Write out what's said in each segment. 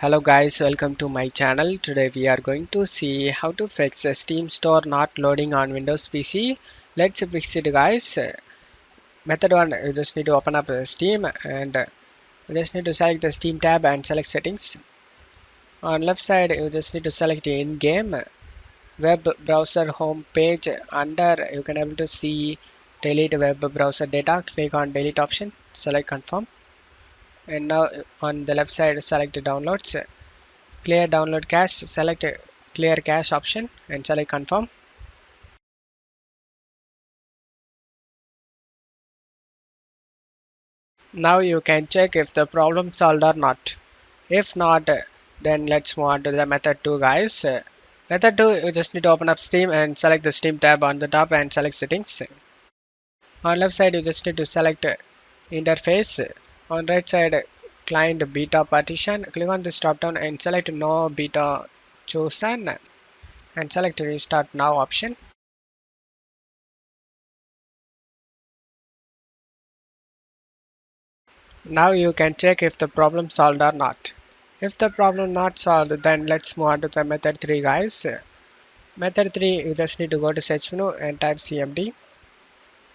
Hello guys, welcome to my channel. Today we are going to see how to fix a Steam store not loading on Windows PC. Let's fix it guys. Method 1, you just need to open up Steam and you just need to select the Steam tab and select settings. On left side you just need to select the in-game web browser home page. Under you can able to see delete web browser data. Click on delete option, select confirm, and now on the left side select downloads. Clear download cache, select clear cache option and select confirm. Now you can check if the problem solved or not. If not, then let's move on to the method 2 guys. Method 2, you just need to open up Steam and select the Steam tab on the top and select settings. On left side you just need to select interface. On right side client beta partition. Click on this drop down and select no beta chosen and select restart now option. Now you can check if the problem solved or not. If the problem not solved, then let's move on to the method 3 guys. Method 3, you just need to go to search menu and type cmd.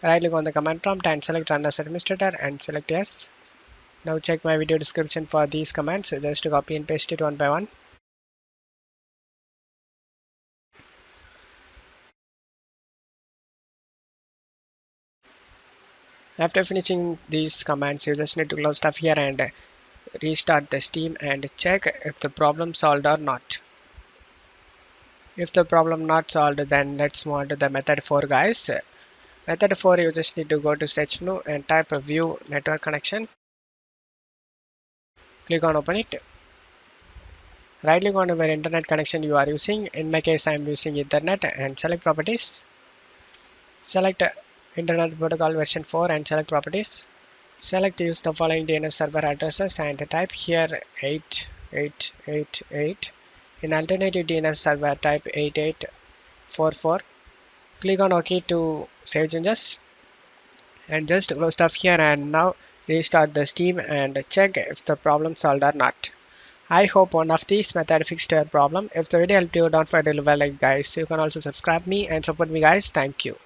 Right click on the command prompt and select run as administrator and select yes. Now check my video description for these commands, just to copy and paste it one by one. After finishing these commands, you just need to close stuff here and restart the Steam and check if the problem solved or not. If the problem not solved, then let's move on to the method 4 guys. Method 4, you just need to go to search menu and type view network connection. Click on open it. Right click on where internet connection you are using. In my case I am using Ethernet and select properties. Select internet protocol version 4 and select properties. Select use the following DNS server addresses and type here 8888. In alternative DNS server type 8844. Click on OK to save changes. And just close stuff here and now restart the Steam and check if the problem solved or not. I hope one of these methods fixed your problem. If the video helped you, don't forget to leave a like guys. You can also subscribe me and support me guys. Thank you.